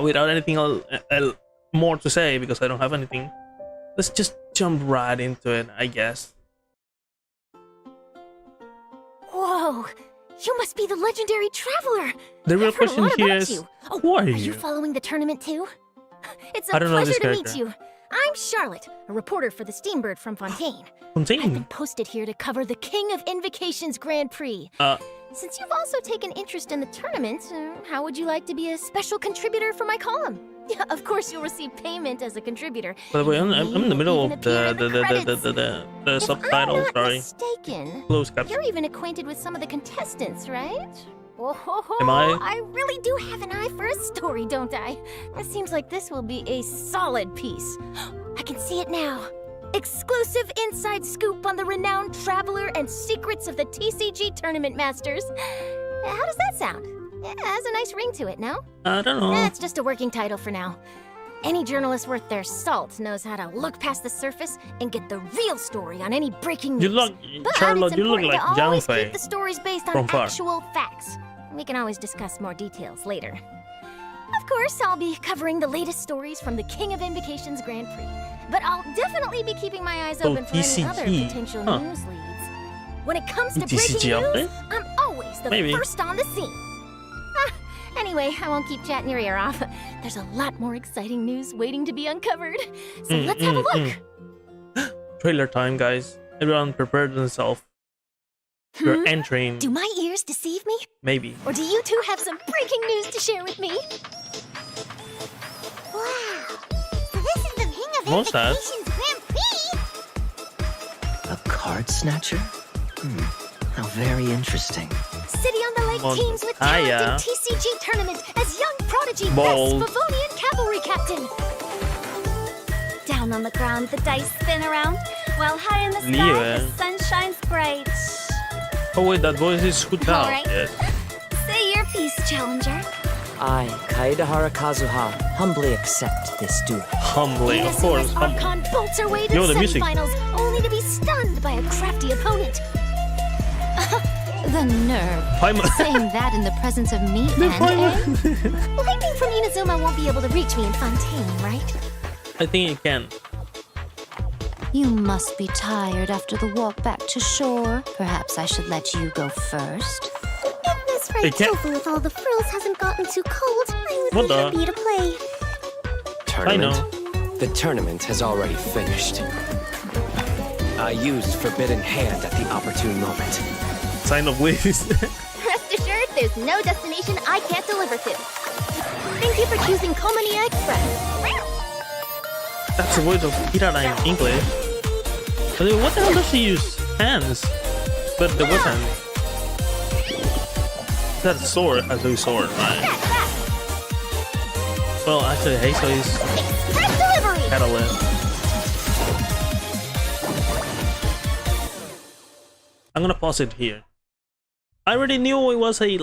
without anything more to say, because I don't have anything, let's just jump right into it, I guess. Whoa! You must be the legendary traveler! The real I've heard a question lot here about is, you. Oh, who are you you? following the tournament too? It's a I don't know pleasure this to meet character. you. I'm Charlotte, a reporter for the Steambird from Fontaine. I've been FONTAINE. posted here to cover the King of Invocations Grand Prix. Since you've also taken interest in the tournament, how would you like to be a special contributor for my column? Yeah, of course you'll receive payment as a contributor. By the way, I'm in the middle of the subtitles. If I'm not Sorry. mistaken, Close caps. you're even acquainted with some of the contestants, right? Oh, Am I? I really do have an eye for a story, don't I? It seems like this will be a solid piece. I can see it now. Exclusive inside scoop on the renowned traveler and secrets of the TCG Tournament Masters. How does that sound? It has a nice ring to it, no? I don't know. It's just a working title for now. Any journalist worth their salt knows how to look past the surface and get the real story on any breaking news. You look, But Charlotte. it's You look important like to always Janfei. keep the stories based on from far. actual facts. We can always discuss more details later. Of course, I'll be covering the latest stories from the King of Invocations Grand Prix. But I'll definitely be keeping my eyes open for any other TCG. potential Huh. news leads. When it comes to TCG breaking out news, there? I'm always the Maybe. first on the scene. Anyway, I won't keep chatting your ear off. There's a lot more exciting news waiting to be uncovered. So let's have a look. Trailer time, guys. Everyone prepared themselves. We're entering. Do my ears deceive me? Maybe. Or do you two have some breaking news to share with me? Wow! So this is the King of What's that? Invocations Grand Prix? A card snatcher? How very interesting. City on the Lake Well, teams with talent hiya. in TCG tournament as young prodigy Bold. best Favonian cavalry captain. Down on the ground, the dice spin around, while high in the sky, Lieve. the sun shines bright. Oh wait, that voice is Hu Tao. Alright. Yes. Say your piece, challenger. I, Kaedahara Kazuha, humbly accept this duel. Humbly, of Yes, course. US Archon bolts her way to Yo, the the music. semifinals, only to be stunned by a crafty opponent. The nerve. Saying that in the presence of me and Lightning from Inazuma won't be able to reach me in Fontaine, right? I think you can. You must be tired after the walk back to shore. Perhaps I should let you go first. If this Hey, red can't- tofu with all the frills hasn't gotten too cold, I would What be the? happy to play. Tournament? The tournament has already finished. I used Forbidden Hand at the opportune moment. Sign of ways. Rest assured, there's no destination I can't deliver to. Thank you for choosing Komania Express. That's the voice of Hirara in English. But then what the hell does she use? Hands. But the weapon. That sword has a sword, right? Well, actually, Hazel is Express delivery! catalyst. I'm gonna pause it here. I already knew it was a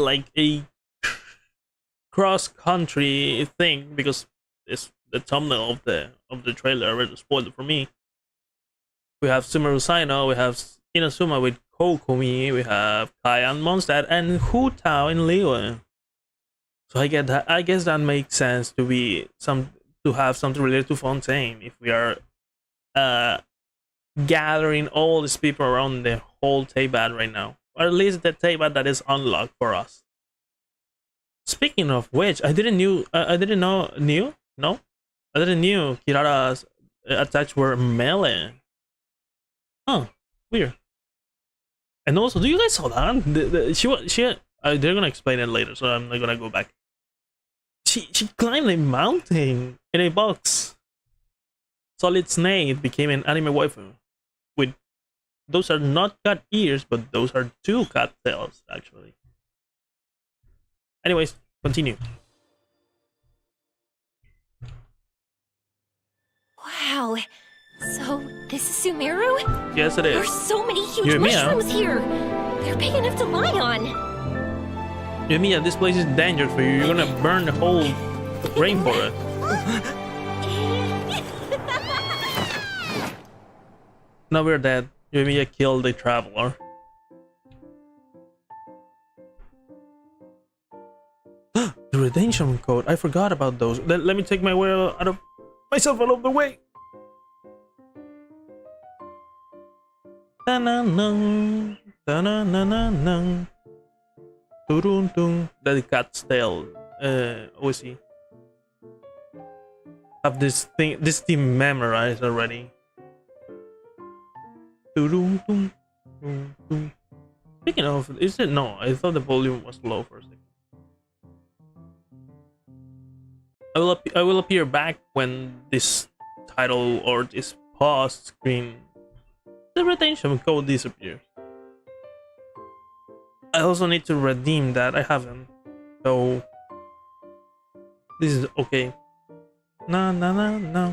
cross-country thing because it's the thumbnail of the trailer already spoiled it for me. We have Sumeru Saino, we have Inazuma with Kokumi, we have Kai and Mondstadt, and Hu Tao in Liyue. So I get that. I guess that makes sense to have something related to Fontaine if we are gathering all these people around the whole Teyvat right now, or at least the Teyvat that is unlocked for us. Speaking of which, I didn't know Kirara's attacks were melee. Huh, weird. And also, do you guys saw that? They're gonna explain it later, so I'm not gonna go back. She climbed a mountain in a box. Solid Snake became an anime waifu. With those are not cat ears, but those are two cat tails actually. Anyways, continue. Wow. So, this is Sumeru? Yes, it is. There's so many huge Yumiya. mushrooms here. They're big enough to lie on. Yumiya, this place is dangerous for you. You're gonna burn the whole rainforest. Now we're dead. Yumiya killed the traveler. The redemption code. I forgot about those. Let me take my way out of myself out of the way. Da-na-na, da-na-na-na-na. Turun-tung. The cat's tail. OC. Have this theme memorized already. Turun-tung, turun-tung. Speaking of, is it? No, I thought the volume was low for a second. I will appear back when this title or this pause screen, the retention code disappears. I also need to redeem that. I haven't, so this is okay. Na na na na.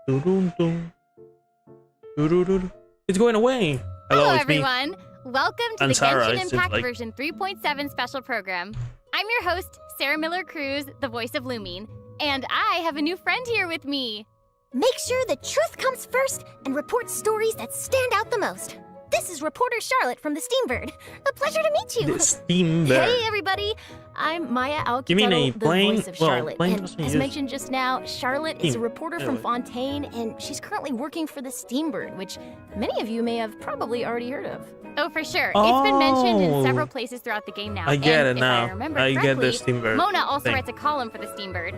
Dun-dun-dun. Du-du-du-du. It's going away. Hello it's everyone. Me. Welcome to And the Sarah, Genshin it seems Impact like. version 3.7 special program. I'm your host, Sarah Miller-Cruz, the voice of Lumine, and I have a new friend here with me. Make sure the truth comes first and report stories that stand out the most. This is reporter Charlotte from the Steambird. A pleasure to meet you. The Steam Bear. Hey everybody, I'm Maya Alquitaro, You mean a the plane? voice of Well, Charlotte. plane And doesn't as use mentioned just now, Charlotte is a steam. reporter from Anyway. Fontaine, and she's currently working for the Steambird, which many of you may have probably already heard of. Oh, for sure. It's been mentioned in Oh. several places throughout the game now. I get and it if now. I remember I get correctly, the Steambird Mona also thing. writes a column for the Steambird.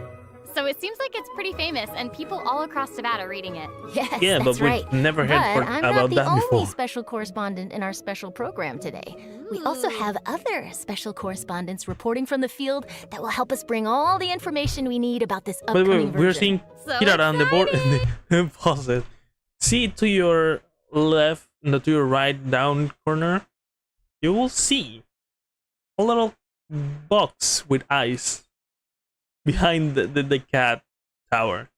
So it seems like it's pretty famous, and people all across Nevada reading it. Yes, Yeah, that's but we've right. never But heard I'm about not the that only before. special correspondent in our special program today. We also have other special correspondents reporting from the field that will help us bring all the information we need about this By the upcoming way, version. we're seeing So Kirara on the board. Pause it. See to your left, no, to your right down corner. You will see a little box with eyes behind the cat tower.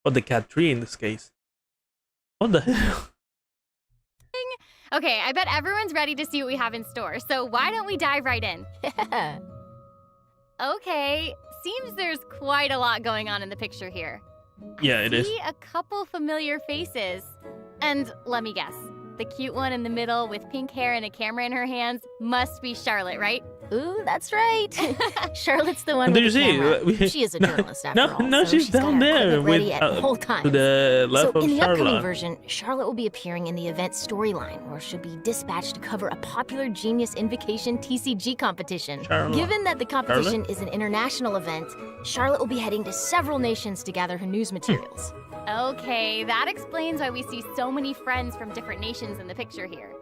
Or the cat tree in this case. What the hell? Okay, I bet everyone's ready to see what we have in store, so why don't we dive right in? Okay, seems there's quite a lot going on in the picture here. Yeah, it is. See a couple familiar faces. And let me guess, the cute one in the middle with pink hair and a camera in her hands must be Charlotte, right? Ooh, that's right. Charlotte's the one Did with you the see? camera. She is a journalist after all. No, so she's got down her there equipment ready with at all times. to the left So of in the upcoming Charlotte. version, Charlotte will be appearing in the event storyline, where she'll be dispatched to cover a popular Genius Invocation TCG competition. Charlotte. Given that the competition is an international event, Charlotte will be heading to several nations to gather her news materials. Okay, that explains why we see so many friends from different nations in the picture here.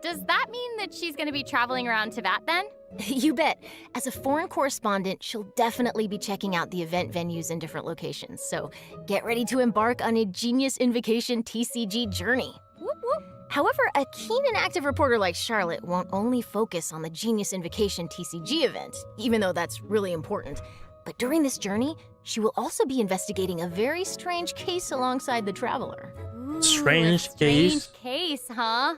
Does that mean that she's going to be traveling around Tibet then? You bet. As a foreign correspondent, she'll definitely be checking out the event venues in different locations. So get ready to embark on a Genius Invocation TCG journey. Whoop, whoop. However, a keen and active reporter like Charlotte won't only focus on the Genius Invocation TCG event, even though that's really important. But during this journey, she will also be investigating a very strange case alongside the traveler. Ooh, Strange a strange case? case, huh?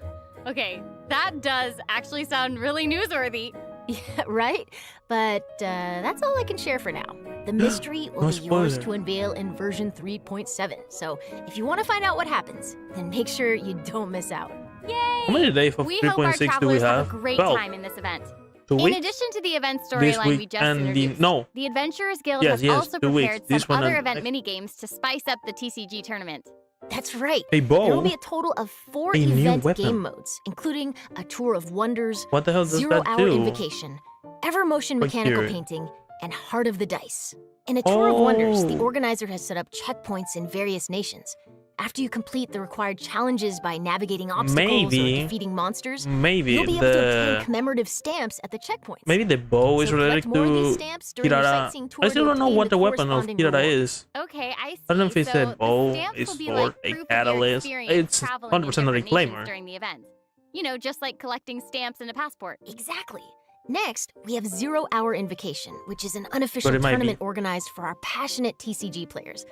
Okay, that does actually sound really newsworthy. Yeah, right? But that's all I can share for now. The mystery will No be yours spoiler. to unveil in version 3.7. So if you want to find out what happens, then make sure you don't miss out. Yay! How many days of We hope our 3.6 do we travelers have have? a great 12. time in this event. 2 In weeks? addition to the event This storyline we week just and the introduced, no. the Adventurers Guild Yes, has yes, also 2 weeks. prepared This some one other and event next. minigames to spice up the TCG tournament. That's right. A There will bow? be a total of 4 A new event weapon. game modes, including a Tour of Wonders, What the hell does that 0-hour do? Invocation, Ever Motion Quite Mechanical curious. Painting, and Heart of the Dice. In a Tour of Wonders, the Oh. organizer has set up checkpoints in various nations. After you complete the required challenges by navigating obstacles Maybe- or defeating monsters, Maybe you'll be able to obtain the commemorative stamps at the checkpoints. maybe the bow is So related collect more of these to stamps during your Kirara. sightseeing tour I to still don't know obtain what the weapon of corresponding Kirara reward. is. Okay, I see. I don't know if it so said the bow stamps is will be for like a proof of your catalyst. experience It's traveling 100% a in different nations reclaimer. during the event. You know, just like collecting stamps and a passport. Exactly. Next, we have 0-hour Invocation, which is an unofficial But it might be. tournament organized for our passionate TCG players.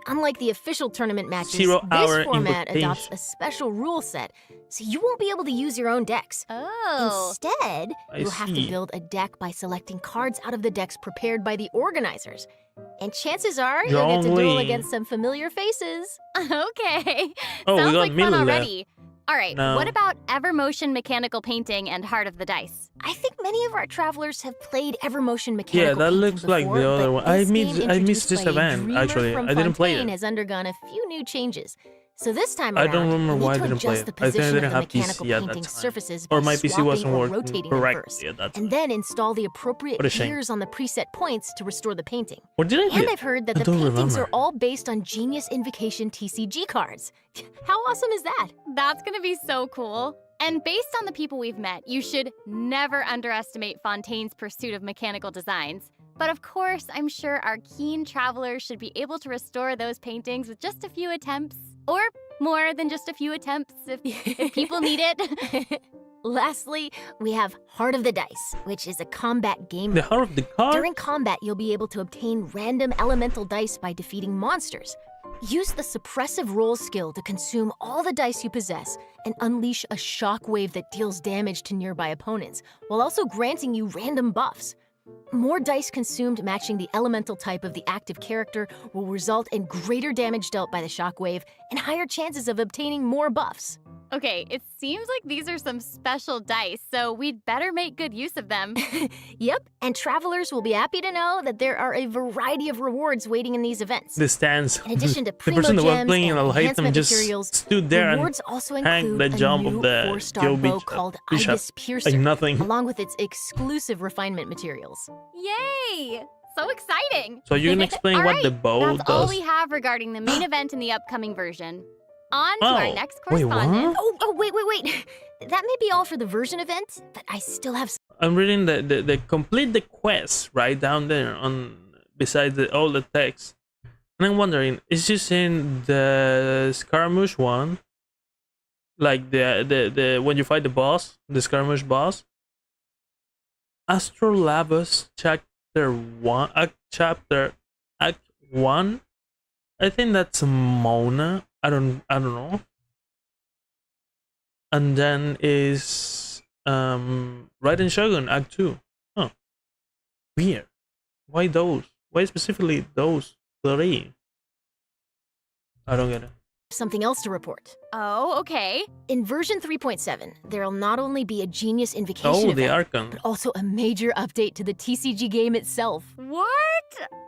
Unlike the official tournament matches, 0-hour this format adopts Invocation. a special rule set, so you won't be able to use your own decks. Oh. Instead, I you'll have to see. build a deck by selecting cards out of the decks prepared by the organizers. And chances are you'll get to duel Jolly. against some familiar faces. Okay. Oh, we Sounds got like fun Mila. already. All right, No. what about Evermotion Mechanical Painting and Heart of the Dice? I think many of our travelers have played Evermotion Mechanical Yeah, that Painting looks like before, the other but one. I this game missed introduced this by a event, dreamer actually. from I didn't play FONTAINE it. has undergone a few new changes. So this time I around, don't remember we why I need to didn't play adjust it. the I think I position didn't of the have mechanical PC at that painting time. surfaces Or by my PC swapping wasn't or working rotating them correctly first, at that and time. then install the appropriate What a shame. gears on the preset points to restore the painting. Or did I And get? I've heard that I the don't paintings remember. are all based on Genius Invocation TCG cards. How awesome is that? That's gonna be so cool. And based on the people we've met, you should never underestimate Fontaine's pursuit of mechanical designs. But of course, I'm sure our keen travelers should be able to restore those paintings with just a few attempts. Or more than just a few attempts if people need it. Lastly, we have Heart of the Dice, which is a combat game. The heart of the card? During combat, you'll be able to obtain random elemental dice by defeating monsters. Use the suppressive roll skill to consume all the dice you possess and unleash a shockwave that deals damage to nearby opponents, while also granting you random buffs. More dice consumed matching the elemental type of the active character will result in greater damage dealt by the shockwave and higher chances of obtaining more buffs. Okay, it seems like these are some special dice, so we'd better make good use of them. Yep, and travelers will be happy to know that there are a variety of rewards waiting in these events. The stands. In addition to The primo person that was gems playing and Al Haytham enhancement just materials, stood there and rewards also hanged include the a jump new of the 4-star Gil bow Beach- called Bishop. Ibis Piercer, Like nothing. along with its exclusive refinement materials. Yay! So exciting! So you can explain All what right, the bow that's all does? we have regarding the main event in the upcoming version. On to Oh, our next wait, correspondent. Oh, wait. That may be all for the version event, but I still have I'm reading the complete the quest right down there on beside all the text, and I'm wondering, is this in the skirmish one? Like the when you fight the boss, the skirmish boss? Astrolabus chapter 1, act 1. I think that's Mona. I don't know. And then is Raiden Shogun Act 2. Huh. Weird. Why those? Why specifically those three? I don't get it. something else to report. Oh, okay. In version 3.7, there'll not only be a Genius Invocation Oh, the event, Archon. but also a major update to the TCG game itself. What?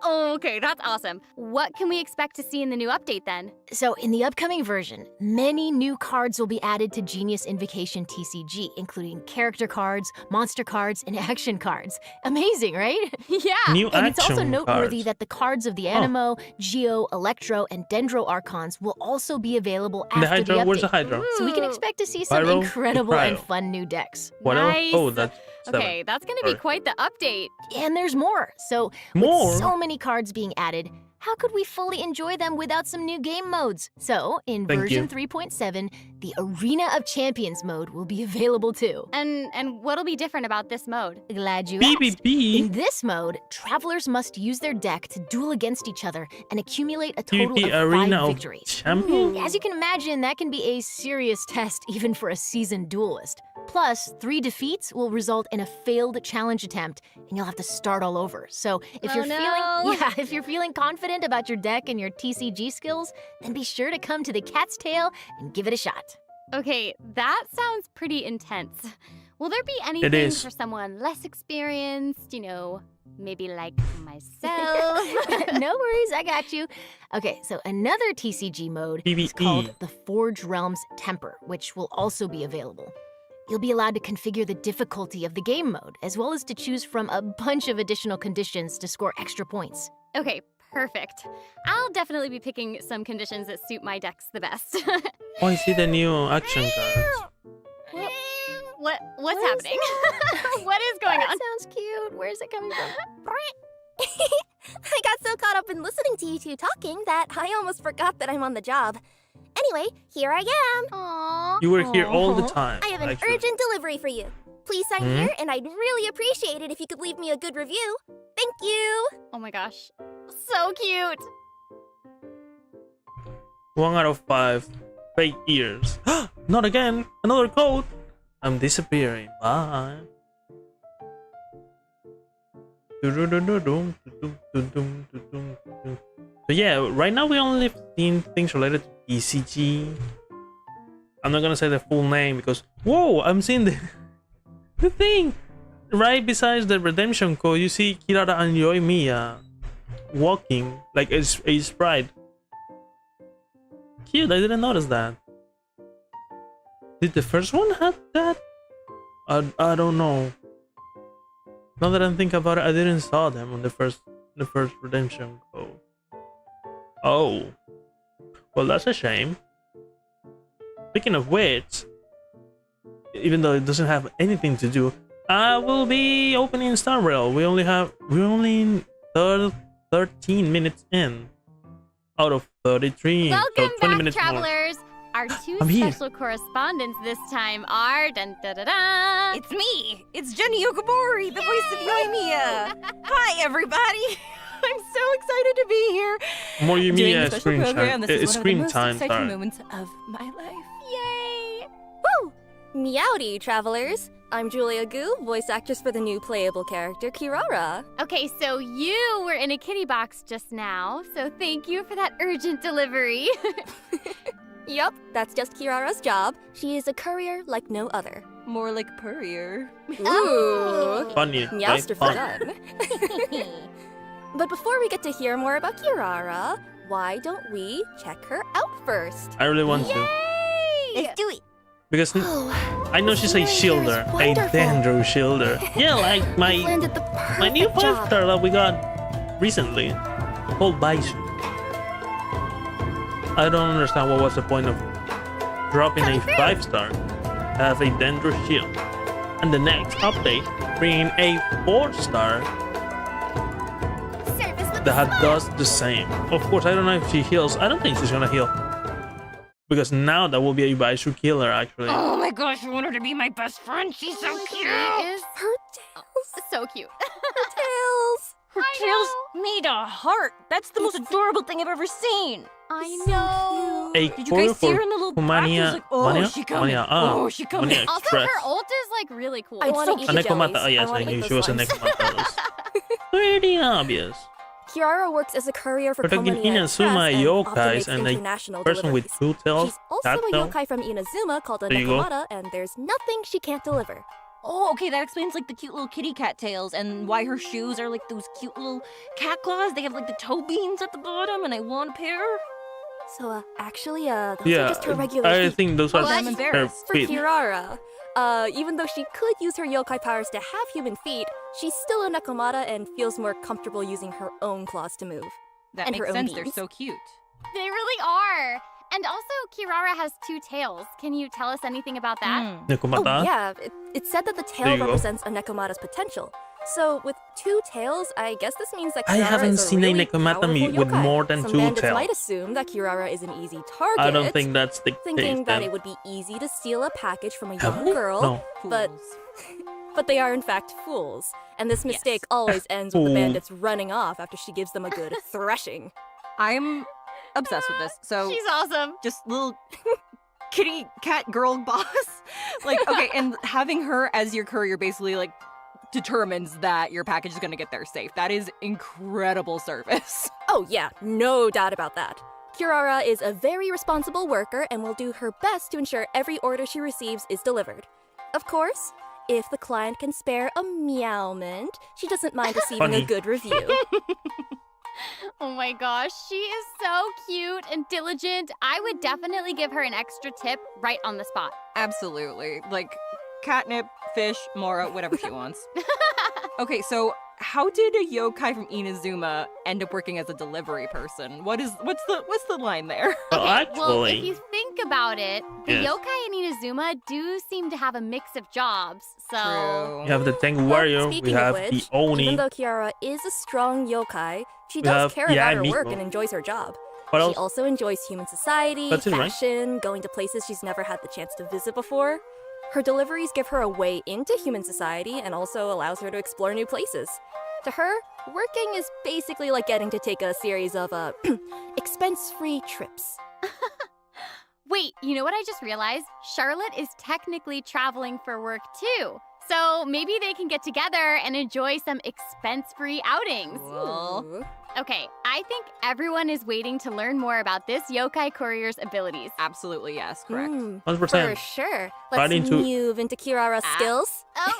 Oh, okay, that's awesome. What can we expect to see in the new update then? So, in the upcoming version, many new cards will be added to Genius Invocation TCG, including character cards, monster cards, and action cards. Amazing, right? Yeah. New And it's also action noteworthy cards. that the cards of the Animo, Geo, Electro, and Dendro Archons will also be available The after the Hydra, where's the update. Hydra? So we can Ooh. expect to see some Pyro, incredible and Cryo. fun new decks. What else? Nice. Oh, that's seven. Okay, that's gonna be Sorry. quite the update. And there's more. So, More? with so many cards being added, how could we fully enjoy them without some new game modes? So, in Thank version you. 3.7, the Arena of Champions mode will be available too. And what'll be different about this mode? Glad you asked. In PvP? this mode, travelers must use their deck to duel against each other and accumulate a total PvP of Arena 5 of victories. Champions? As you can imagine, that can be a serious test even for a seasoned duelist. Plus, 3 defeats will result in a failed challenge attempt, and you'll have to start all over. So, if Oh, you're no. if you're feeling confident about your deck and your TCG skills, then be sure to come to the Cat's Tail and give it a shot. Okay, that sounds pretty intense. Will there be anything is. Oh. for someone less experienced, maybe like myself? No worries, I got you. Okay, so another TCG mode is PvE. called the Forge Realms Temper, which will also be available. You'll be allowed to configure the difficulty of the game mode, as well as to choose from a bunch of additional conditions to score extra points. Okay, perfect. I'll definitely be picking some conditions that suit my decks the best. Oh, I see the new action cards. What's What is happening? What is going That on? sounds cute. Where's it coming from? I got so caught up in listening to you two talking that I almost forgot that I'm on the job. Anyway, here I am. Aww. You were here all the Aw. time. I have an actually. urgent delivery for you. Please sign Hmm? here, and I'd really appreciate it if you could leave me a good review. Thank you. Oh my gosh. So cute. 1 out of 5. Fake ears. Not again. Another code. I'm disappearing. Bye. So yeah, right now we only seen things related to ECG. I'm not gonna say the full name because whoa, I'm seeing the thing right besides the redemption code. You see Kirara and Yoimiya walking like a sprite. Cute. I didn't notice that. Did the first one have that? I don't know. Now that I think about it, I didn't saw them on the first redemption code. Oh, well, that's a shame. Speaking of which, even though it doesn't have anything to do, I will be opening Star Rail. We're only 13 minutes in out of 33. Welcome so 20 back, minutes travelers. Our two I'm here. special correspondents this time are dun-da-da-da. It's me! It's Jenny Yokobori, the voice of Yoimiya! Hi, everybody! I'm so excited to be here! more Doing Yoimiya the special screen program, time. this is one of the Screen most time. exciting Sorry. moments of my life. Yay! Woo! Meowdy, travelers. I'm Julia Gu, voice actress for the new playable character, Kirara. Okay, so you were in a kitty box just now, so thank you for that urgent delivery. Yup, that's just Kirara's job. She is a courier like no other. More like Purrier. Ooh. Funny, right? Meowster for Fun. done. But before we get to hear more about Kirara, why don't we check her out first? I really want to Let's do it. because Oh, I know she's a Here is shielder, a wonderful. Dendro shielder. Yeah, like my landed the new perfect job. 5-star that we got recently, called Baisu. I don't understand what was the point of dropping a 5-star as a Dendro shield, and the next update bringing a 4-star Service with that does the same. Of course, I don't know if she heals. I don't think she's gonna heal because now that will be a Baisu killer actually. Oh my gosh, I want her to be my best friend. She's so cute! She is her tails. so cute. Tails. Her I tail's know. made a heart. That's the most adorable thing I've ever seen. I So know. A Did you guys see for her in the little Humania, box? Like, oh, Humania? she coming. Humania, Oh, she coming. Humania Also, Express. her ult is like really cool. I It's want so to eat A the Nekomata. jellies. Oh yes, I I wanna knew eat she was a those slimes. Nekomata. Pretty obvious. Kiara works as a courier for Protecting Komania Inazuma Express and yokais optimates and a international person with deliveries. 2 tails. She's also that a tail. yokai from Inazuma called a There you go. Nekomata, and there's nothing she can't deliver. Oh, okay, that explains like the cute little kitty cat tails and why her shoes are like those cute little cat claws. They have like the toe beans at the bottom, and I want a pair. So, actually, those are Yeah, just her regular I feet. think those are Well, I'm her embarrassed. For feet. Kirara, even though she could use her yokai powers to have human feet, she's still a Nekomata and feels more comfortable using her own claws to move. That And her makes own sense. They're beans. so cute. They really are. And also, Kirara has 2 tails. Can you tell us anything about that? Mm. Nekomata. Oh, yeah, it said that the There tail you go. represents a Nekomata's potential. So, with 2 tails, I guess this means that Kirara I haven't is a seen a really Nekomata powerful with yokai. more than Some 2 bandits tails. might assume that Kirara is an easy target, I don't think that's the thinking case that then. it would be easy to steal a package from a Have young we? girl, No. but Fools. but they are in fact fools. And this mistake always ends with the Fool. bandits running off after she gives them a good thrashing. I'm obsessed with this. So She's awesome. just little kitty cat girl boss. Like, okay, and having her as your courier basically like determines that your package is gonna get there safe. That is incredible service. Oh yeah, no doubt about that. Kirara is a very responsible worker and will do her best to ensure every order she receives is delivered. Of course, if the client can spare a meowment, she doesn't mind receiving Funny. a good review. Oh my gosh, she is so cute and diligent. I would definitely give her an extra tip right on the spot. Absolutely. Like catnip, fish, Mora, whatever she wants. Okay, so how did a yokai from Inazuma end up working as a delivery person? What's the line there? Well, Well, if actually, you think about it, the Yes. yokai in Inazuma do seem to have a mix of jobs. So True. we have the Tank Well, Warrior, we speaking have of the which, Oni. even though Kiara is a strong yokai, she We does have care about her Yae work Miko. and enjoys her job. What She else? also enjoys human society, That's it, right? fashion, going to places she's never had the chance to visit before. Her deliveries give her a way into human society and also allows her to explore new places. To her, working is basically like getting to take a series of expense-free trips. wait, you know what I just realized? Charlotte is technically traveling for work too. So maybe they can get together and enjoy some expense-free outings. Cool. Okay, I think everyone is waiting to learn more about this yokai courier's abilities. Absolutely, yes, correct. 100%. For sure. Right Let's into- move into Kirara's skills. Oh,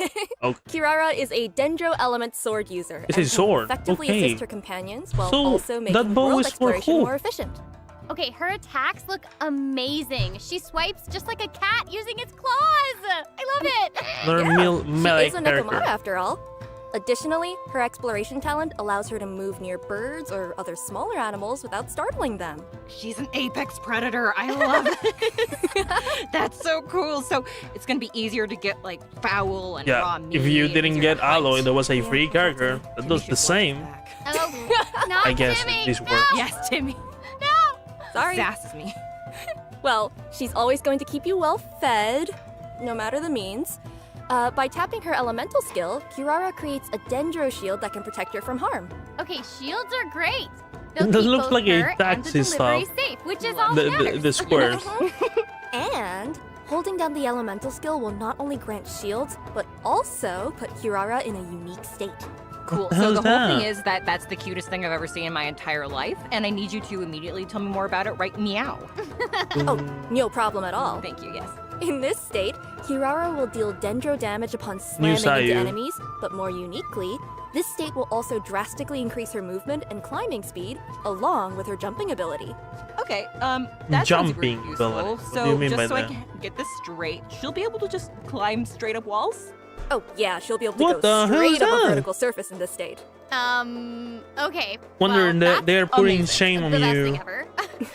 Okay. Kirara is a Dendro element sword user. It's and a can sword, effectively okay. assist her companions while So, also that making bow world is for exploration who? more efficient. okay, her attacks look amazing. She swipes just like a cat using its claws. I love it. Another melee She is a character. Nekomata after all. Additionally, her exploration talent allows her to move near birds or other smaller animals without startling them. She's an apex predator. I love it. That's so cool. So it's gonna be easier to get like fowl and raw Yeah, meat. if you and didn't easier get to hunt. Aloy, there was a Yeah, free character that Timmy does should the watch same. back. Oh, no, I guess Timmy, this no, works. Yes, Timmy. No. Sorry. Sasses me. Well, she's always going to keep you well fed, no matter the means. By tapping her elemental skill, Kirara creates a Dendro shield that can protect her from harm. Okay, shields are great. They'll That keep looks both like a her and taxi the delivery stop. safe, which is all that The matters. squares. And holding down the elemental skill will not only grant shields, but also put Kirara in a unique state. Cool. the So hell the is whole that? thing is that that's the cutest thing I've ever seen in my entire life, and I need you to immediately tell me more about it right meow. Oh, no problem at all. Thank you, yes. In this state, Kirara will deal Dendro damage upon slamming into Sayu. enemies, but more uniquely, this state will also drastically increase her movement and climbing speed, along with her jumping ability. Okay, that sounds super Jumping useful. ability. What So do you mean just by so I that? can get this straight, she'll be able to just climb straight up walls? Oh yeah, she'll be able to What the go hell is straight up that? a vertical surface in this state. Okay. Wonder well, that they're that's putting amazing. shame on the best you. thing ever.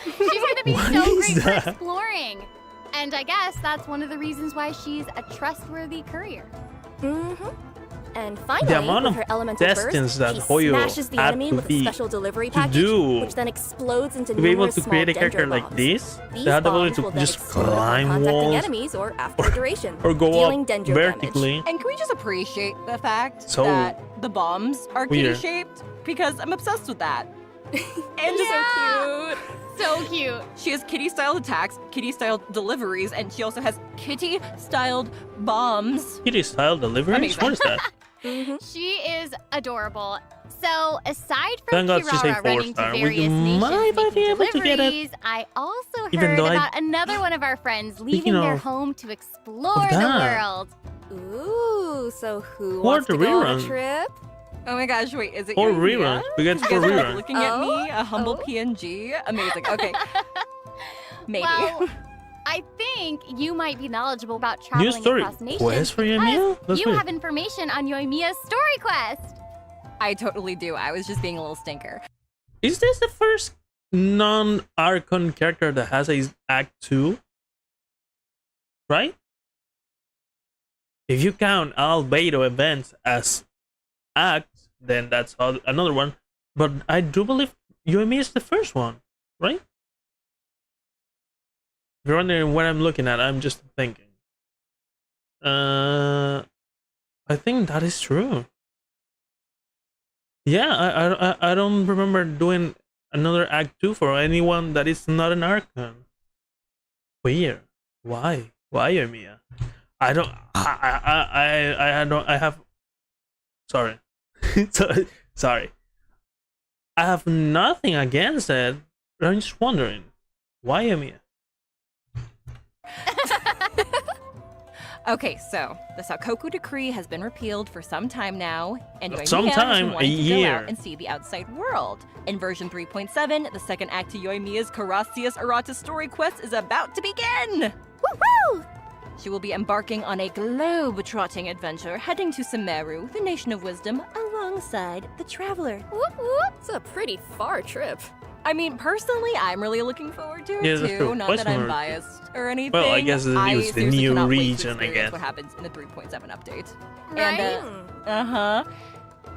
She's gonna be What so is great for that? exploring. And I guess that's one of the reasons why she's a trustworthy courier. Mm-hmm. And finally, amount with of her elemental burst, distance that she Hoyo smashes the had enemy to with a be special delivery to package, do which then explodes into to be able numerous to small create a dendro character like bombs. this, These they had the ability bombs will to then just explode upon climb contacting walls enemies or after duration, or go dealing up dendro vertically. And can we just appreciate the fact So that the bombs are weird. kitty-shaped? Because I'm obsessed with that. And Yeah. So cute. So cute. she has kitty-styled attacks, kitty-styled deliveries, and she also has kitty-styled bombs. Kitty style deliveries? Amazing. What is that? She is adorable. So aside Thank from God she's a Kirara running to 4-star. We various might nations be making able to get it. deliveries, I also Even heard though I- about another one of our friends leaving Speaking their of- home to explore the that. world. Ooh, so who Or wants the to go on a rerun. trip? Oh my gosh, wait, is it Or your idea? reruns. We get You for guys are like reruns. looking at me, a humble Oh. PNG. Amazing. Okay. Maybe. Well, I think you might be knowledgeable about traveling New story across nations quest for because Yoimiya? That's you weird. have information on Yoimiya's story quest. I totally do. I was just being a little stinker. Is this the first non-Archon character that has a Act 2? Right? If you count Albedo events as acts, then that's another one. But I do believe Yoimiya is the first one, right? If you're wondering what I'm looking at, I'm just thinking. I think that is true. Yeah, I don't remember doing another Act 2 for anyone that is not an Archon. Weird. Why? Why Yoimiya? I don't. I don't. I have. Sorry. Sorry. I have nothing against it. But I'm just wondering why Yoimiya. Okay, so the Sakoku decree has been repealed for some time now, and Yoimiya Some has time, been wanting a to go year. out and see the outside world. In version 3.7, the second act to Yoimiya's Karasius Arata story quest is about to begin. Woohoo! She will be embarking on a globe-trotting adventure, heading to Sumeru, the Nation of Wisdom, alongside the Traveler. Whoop whoop! It's a pretty far trip. I mean, personally, I'm really looking forward to it Yeah, that's too. true. Not that I'm Western- biased or anything. Well, I guess it's the seriously new cannot wait to region, I experience guess. what happens in the 3.7 update. Right? And, uh-huh.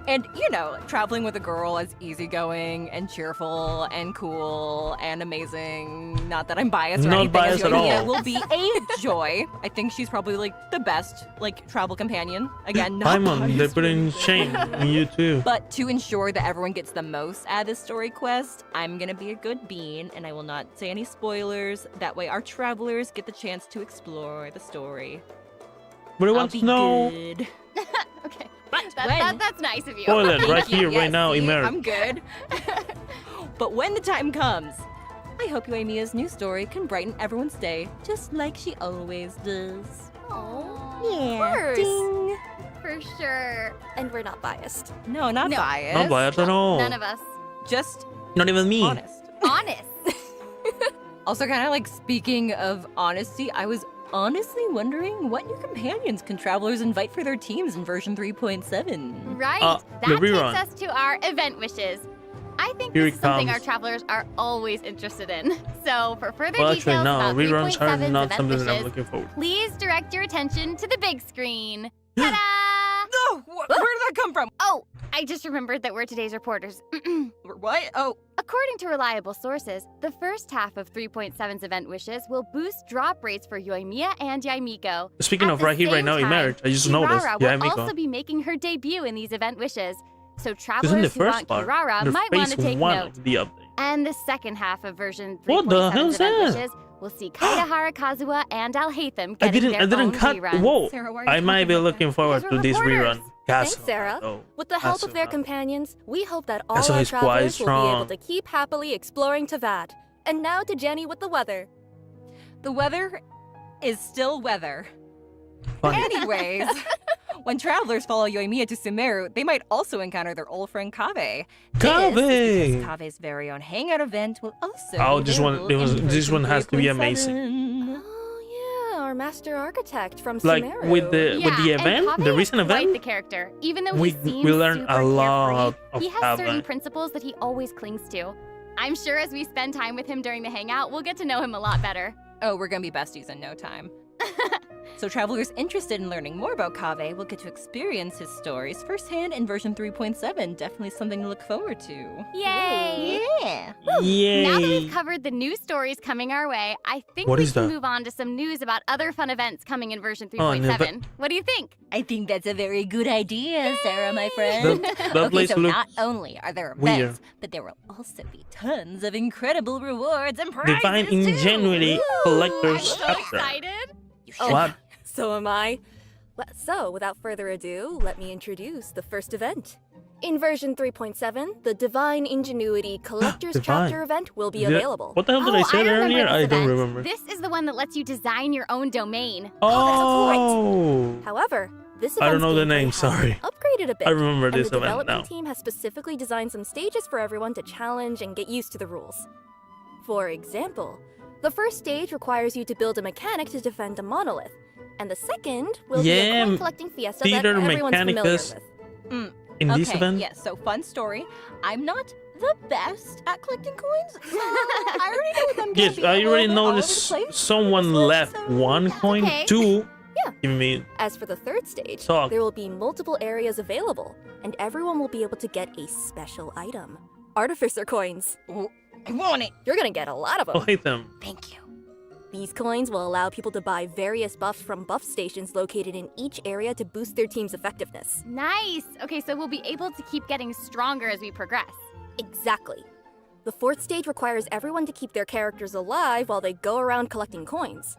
And, you know, traveling with a girl is easygoing and cheerful and cool and amazing. Not that I'm biased or Not anything. biased at Yoimiya all. will be a joy. I think she's probably, like, the best, like, travel companion. Again, not Paimon, they're biased or putting anything. shame in you too. But to ensure that everyone gets the most out of this story quest, I'm gonna be a good bean and I will not say any spoilers. That way our travelers get the chance to explore the story. But I I'll want be to know. good. Okay. But That's nice of you. Spoil it right here, Yeah, right now, see, Emerald. I'm good. But when the time comes, I hope Yoimiya's new story can brighten everyone's day, just like she always does. Aw, Yeah. Ding. for sure. And we're not biased. No, not No. biased. Not biased at all. None of us. Just Not even me. honest. Honest. Also, kind of like speaking of honesty, I was honestly wondering what new companions can travelers invite for their teams in version 3.7? Right. The That rerun. takes us to our event wishes. I think Here this it is something our comes. travelers are always interested in. So for further Well, details actually, no. about Reruns are 3.7's not event something that I'm wishes, looking forward to. please direct your attention to the big screen. Ta-da! No! Where did that come from? Oh, I just remembered that we're today's reporters. What? Oh, According to reliable sources, the first half of 3.7's event wishes will boost drop rates for Yoimiya and Yaimiko. Speaking At of the right here, right same now, time, Emerald, I just noticed. Kirara Yeah, will also Miko. be making her debut in these event wishes. So This is travelers in the who want first part. Kirara The might want phase to take 1 note. of the update. And the second half of version 3.7's What the hell is event that? wishes will see Kaedahara Kazuha and Alhaitham I getting didn't their own cut. reruns. Whoa! Sarah, why are you I might be talking like looking that? forward Because to we're this reporters. rerun. Thanks, Kazuha, Sarah. though. With the help of their Kazuha. companions, we hope that all Kazuha our is quite travelers will be able strong. to keep happily exploring Tavad. And now to Jenny with the weather. the weather is still weather. Fun. Anyways, when travelers follow Yoimiya to Sumeru, they might also encounter their old friend Kave. Kave! This is because Kave's very own hangout event will also Oh, be this one- available it was- in this version one has to be 3.7. Oh yeah, our master architect from Like Sumeru. with the Yeah, event, and the Kaveh recent is quite event. the character. Even though we- he seems we learn super a lot carefree, of he has certain Kaveh. principles that he always clings to. I'm sure as we spend time with him during the hangout, we'll get to know him a lot better. Oh, we're gonna be besties in no time. So travelers interested in learning more about Kave will get to experience his stories firsthand in version 3.7. Definitely something to look forward to. Yay! Yeah. Yay! Now that we've covered the new stories coming our way, I think What we is can that? move on to some news about other fun events coming in version Oh, and 3.7. What do you think? I think that's a very good idea, Sarah, my That, friend. that Okay, place so look not only are there weird. events, but there will also be tons of incredible rewards and prizes Divine too. Ingenuity I'm Collector's so Chapter. excited. You Oh. should. What? So am I. So, without further ado, let me introduce the first event. In version 3.7, the Divine Ingenuity Collector's Divine. Chapter event will be Yeah. available. What the hell did I say remember earlier? this I don't event. remember. This is the one that lets you design your own domain. Oh! However, this I don't event's know the gameplay name, has sorry. upgraded a bit. I remember and this the event development now. team has specifically designed some stages for everyone to challenge and get used to the rules. For example, the first stage requires you to build a mechanic to defend a monolith, and the second will be Yeah, a coin collecting fiesta that Theater everyone's familiar Mechanicus. with. In this Okay, event? yes, so fun story. I'm not the best at collecting coins, so I already know them Yes, can be I a already little bit all over the noticed place. someone left So, one yeah. coin, okay. two. Yeah. Give me As for the third stage, Talk. there will be multiple areas available, and everyone will be able to get a special item. Artificer coins. Ooh, I want it. You're gonna get a lot of them. I'll hate them. Thank you. These coins will allow people to buy various buffs from buff stations located in each area to boost their team's effectiveness. Nice. Okay, so we'll be able to keep getting stronger as we progress. Exactly. The fourth stage requires everyone to keep their characters alive while they go around collecting coins.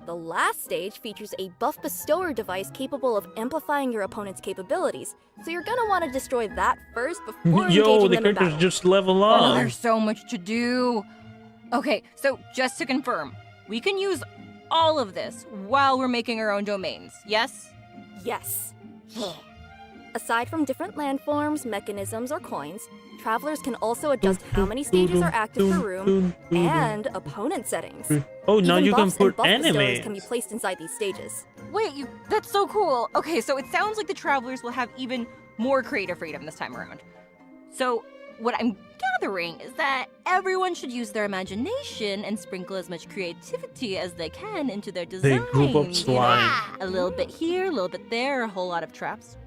The last stage features a buff bestower device capable of amplifying your opponent's capabilities, so you're gonna want to destroy that first before Yo, engaging the them in characters battle. just level Oh, up. there's so much to do. Okay, so just to confirm, we can use all of this while we're making our own domains, yes? Yes. Aside from different landforms, mechanisms, or coins, travelers can also adjust how many stages are active per room and opponent settings. Oh, now Even you can buffs and put buff bestowers enemies. can be placed inside these stages. Wait, that's so cool. Okay, so it sounds like the travelers will have even more creative freedom this time around. So, what I'm gathering is that everyone should use their imagination and sprinkle as much creativity as they can into their They designs. group up you know? slime. A little bit here, a little bit there, a whole lot of traps.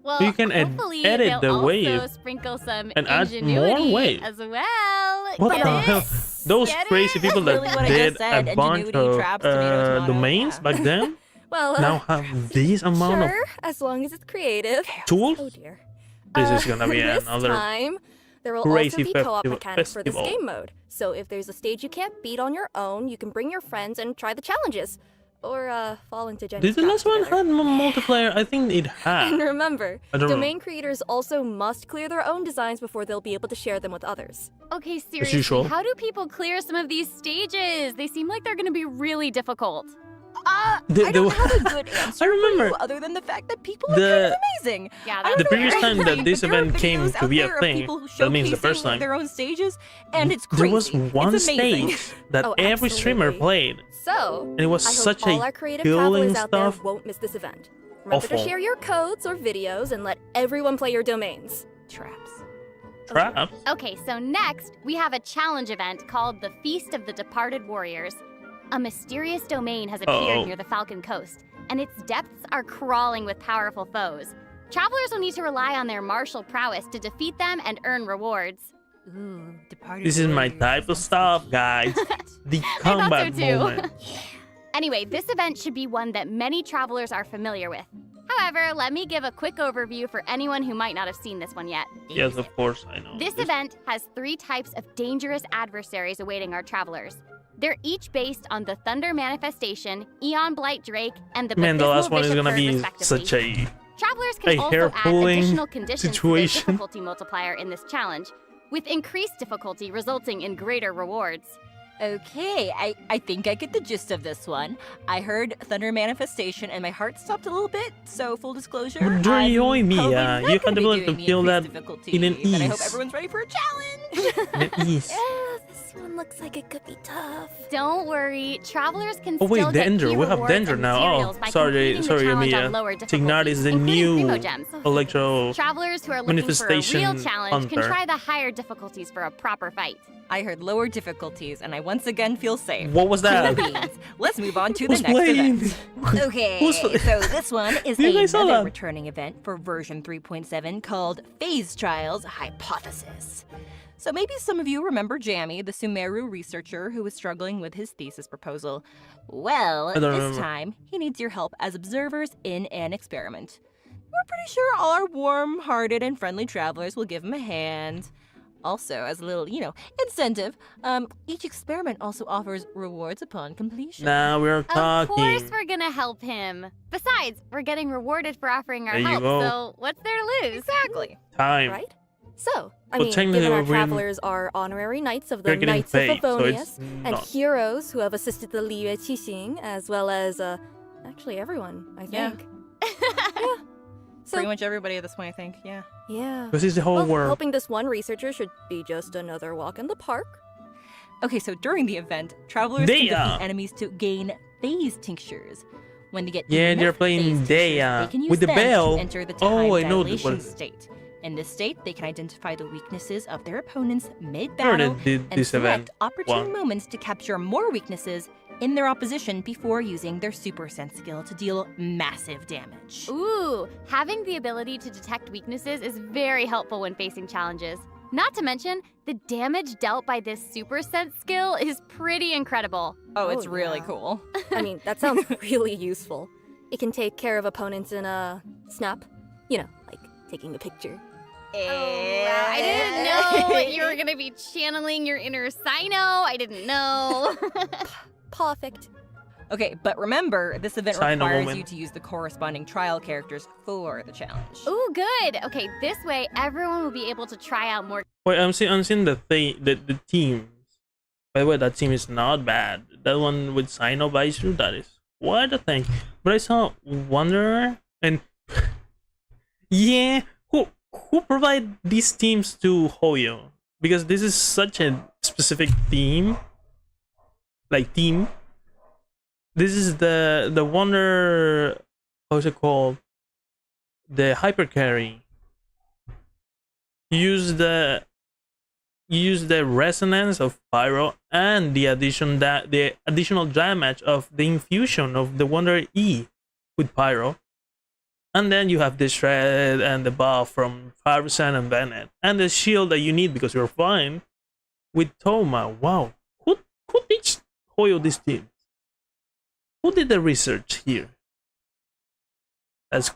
Well, You can hopefully edit they'll the also wave sprinkle some and add more ingenuity wave. as well. What Get the it? hell? Those Get crazy it? people that Really what I did just said, a bunch ingenuity, of traps, tomato, tomato, domains yeah. back then Well, now have this amount sure, as long as it's creative. of tools? Oh dear. This is gonna be this another time, there will crazy also be co-op festival- mechanics for this festival. game mode. So if there's a stage you can't beat on your own, you can bring your friends and try the challenges. or fall into Jenny's Did the trap last one together. had multiplayer? I think it had. And remember, I don't know. domain creators also must clear their own designs before they'll be able to share them with others. Okay, usual. seriously, how do people clear some of these stages? They seem like they're gonna be really difficult. I They don't were- have a good answer I remember for you other than the fact that people are the- kind of amazing. Yeah, I that's the don't previous know, time that right? this There are event came videos to out be a there of thing, people that means the showcasing first time. their own stages, and it's crazy. There was one it's amazing. stage that Oh, every streamer absolutely. played, So, and it was I hope such all a our creative killing travelers out stuff. there won't miss this event. Remember to Awful. share your codes or videos and let everyone play your domains. Traps. Traps. Okay, so next, we have a challenge event called the Feast of the Departed Warriors. A mysterious domain has appeared Uh-oh. near the Falcon Coast, and its depths are crawling with powerful foes. Travelers will need to rely on their martial prowess to defeat them and earn rewards. Ooh, departed This is my warriors. type of stuff, guys. The combat too. moment. Anyway, this event should be one that many travelers are familiar with. However, let me give a quick overview for anyone who might not have seen this one yet. Yes, of course, I know. This event has 3 types of dangerous adversaries awaiting our travelers. They're each based on the Thunder Manifestation, Eon Blight Drake, and the Man, the Baptismal last one is Bishop gonna Herd, be respectively. such a Travelers can also add hair-pulling additional conditions situation. to the difficulty multiplier in this challenge, with increased difficulty resulting in greater rewards. Okay, I think I get the gist of this one. I heard Thunder Manifestation and my heart stopped a little bit, so full disclosure. But during I'm Yoimiya, probably you not had gonna the be ability to doing the kill increased that difficulty, in an but I hope ease. everyone's ready for a challenge. An ease. Yeah, this one looks like it could be tough. Don't worry, travelers can Oh wait, still get Danger. key We have rewards Danger and now. materials Oh, by sorry, completing the challenge on lower Emilia. difficulties, Tignard is the including new Primo Gems. Electro. Travelers who are looking for a real Manifestation challenge can Hunter. try the higher difficulties for a proper fight. I heard lower difficulties, and I once again feel safe. What was that? Cool beans. Let's move on to the Who's next playing? event. Okay, Who's- so this one is You guys saw another that? returning event for version 3.7 called Phase Trials Hypothesis. So maybe some of you remember Jammy, the Sumeru researcher who was struggling with his thesis proposal. Well, I this don't remember. time he needs your help as observers in an experiment. We're pretty sure all our warm-hearted and friendly travelers will give him a hand. Also, as a little, incentive, each experiment also offers rewards upon completion. Now we're Of talking. course we're gonna help him. Besides, we're getting rewarded for offering our There you help, go. so what's there to lose? Exactly. Time. Right? So, I Well, mean, technically given our we're in- travelers are honorary knights of We're the getting Knights paid, of so Favonius, it's and not. heroes who have assisted the Liyue Qixing, as well as, actually everyone, I Yeah. think. Yeah. So, Pretty much everybody at this point, I think. Yeah. yeah. This is the whole Well, world. helping this one researcher should be just another walk in the park. Okay, so during the event, travelers They can are. defeat enemies to gain phase tinctures. When they get Yeah, enough they're playing phase tinctures, Dea they can use with the them bell. to enter the Oh, time I know dilation what- state. In this state, they can identify the weaknesses of their opponents I mid-battle already did and this select event opportune once. moments to capture more weaknesses in their opposition before using their Super Sense skill to deal massive damage. Ooh, having the ability to detect weaknesses is very helpful when facing challenges. Not to mention, the damage dealt by this Super Sense skill is pretty incredible. Oh, it's Oh, really yeah. cool. I mean, that sounds really useful. It can take care of opponents in a snap. You know, like taking a picture. I didn't know you were gonna be channeling your inner Sino. I didn't know. Perfect. Okay, but remember, this event China requires woman. you to use the corresponding trial characters for the challenge. Ooh, good. Okay, this way everyone will be able to try out more. Wait, I'm seeing the teams. By the way, that team is not bad. That one with Sino Baisu, that is quite a thing. But I saw Wanderer and yeah, who provide these teams to Hoyo? Because this is such a specific theme. Like team. This is the Wonder, how's it called? The hyper carry. You use the resonance of Pyro and the additional damage of the infusion of the Wonder E with Pyro. And then you have the shred and the buff from Firesan and Bennett. And the shield that you need because you're fine with Toma. Wow. Who teach Hoyo this team? Who did the research here? That's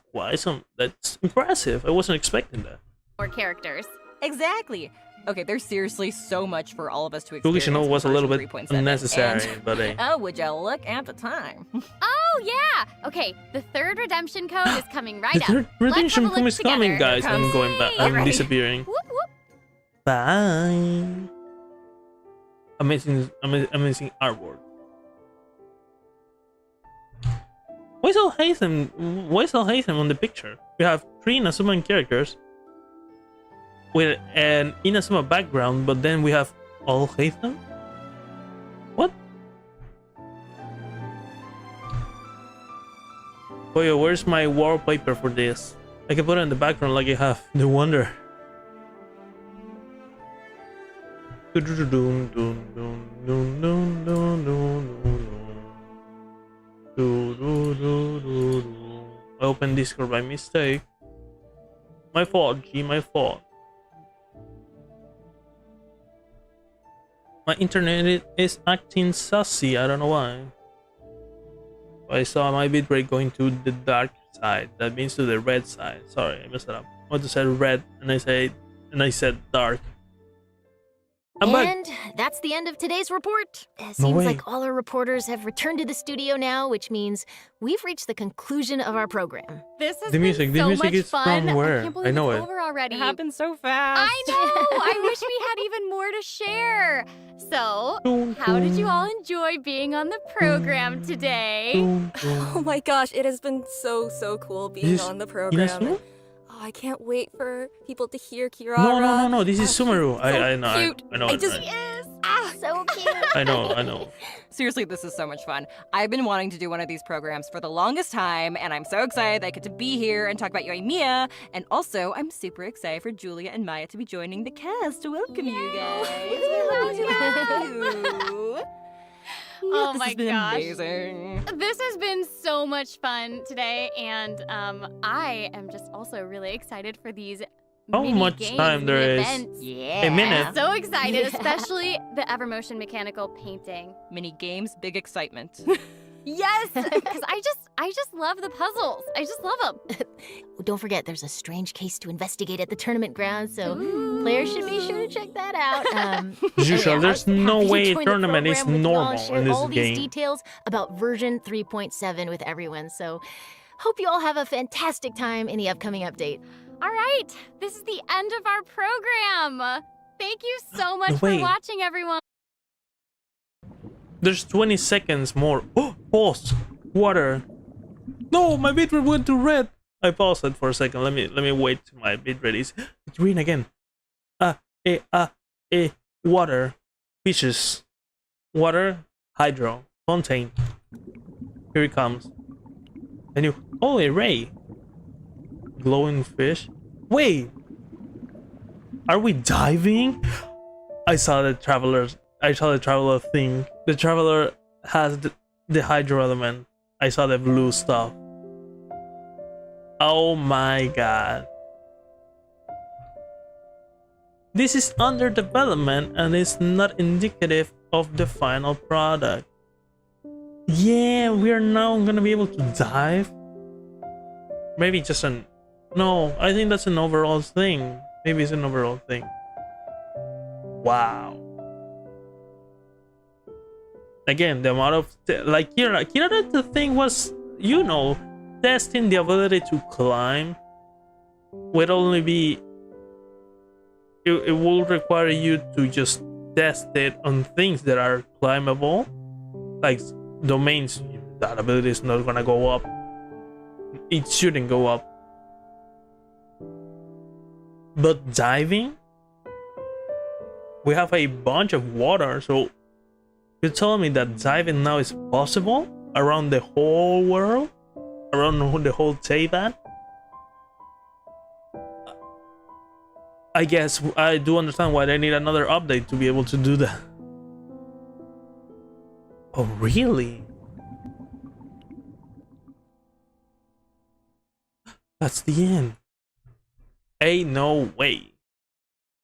that's impressive. I wasn't expecting that. More characters. Exactly. Okay, there's seriously so much for all of us to Yugi experience. Shino was a with little version bit 3.7, unnecessary, and- but oh, would you look at the time? Oh, Oh, yeah! Okay, the third redemption code is coming right The up. third redemption Let's have a code look is coming, together. guys. I'm going back. I'm disappearing. Whoop, whoop. Bye. Amazing artwork. Why is all Hazen on the picture? We have 3 Inazuma characters with an Inazuma background, but then we have all Hazen? What? Boy, where's my wallpaper for this? I can put it in the background like I have. No wonder. I opened Discord by mistake. My fault, G, my fault. My internet is acting sussy, I don't know why. I saw my bitrate going to the dark side. That means to the red side. Sorry, I messed it up. I want to say red and I said dark. I'm back. And that's the end of today's report. It No seems way. like all our reporters have returned to the studio now, which means we've reached the conclusion of our program. This has The music been so is much fun. from where? I can't I believe know it's it. over already. It happened so fast. I know! I wish we had even more to share. So, how did you all enjoy being on the program today? Oh my gosh, it has been so cool being This- on the program. Inazuma? Oh, I can't wait for people to hear Kirara. No. This is Oh, Sumeru. he's I know. cute. I know. I it, just- right? So cute. I know. Seriously, this is so much fun. I've been wanting to do one of these programs for the longest time, and I'm so excited that I get to be here and talk about Yoimiya. And also, I'm super excited for Julia and Maya to be joining the cast. Welcome, you guys. Hello. Oh This my has been gosh. amazing. This has been so much fun today, and I am just also really excited for these How mini much games, time there mini is? events. Yeah. A minute. So excited, especially the Evermotion mechanical painting. Mini games, big excitement. Yes, because I just love the puzzles. I just love them. Don't forget, there's a strange case to investigate at the tournament grounds, so players should be sure to check that out. As usual, anyway, there's I was no happy to way join the tournament is program with y'all and normal share in this all game. these details about version 3.7 with everyone. So, hope you all have a fantastic time in the upcoming update. All right, this is the end of our program. Thank you so much for wait. watching, everyone. There's 20 seconds more. Oh, pause. Water. No, my bitrate went to red. I paused it for a second. Let me wait till my bitrate is green again. Water. Fishes. Water. Hydro. Fontaine. Here it comes. And you. Oh, a ray. Glowing fish. Wait. Are we diving? I saw the traveler thing. The traveler has the hydro element. I saw the blue stuff. Oh my god. This is under development and is not indicative of the final product. Yeah, we are now gonna be able to dive. Maybe just no, I think that's an overall thing. Maybe it's an overall thing. Wow. Again, the amount of like Kirara, the thing was, you know, testing the ability to climb would only be it will require you to just test it on things that are climbable, like domains. That ability is not gonna go up. It shouldn't go up. But diving, we have a bunch of water, so you're telling me that diving now is possible around the whole world? Around the whole Teyvat? I guess I do understand why they need another update to be able to do that. Oh, really? That's the end. Ain't no way.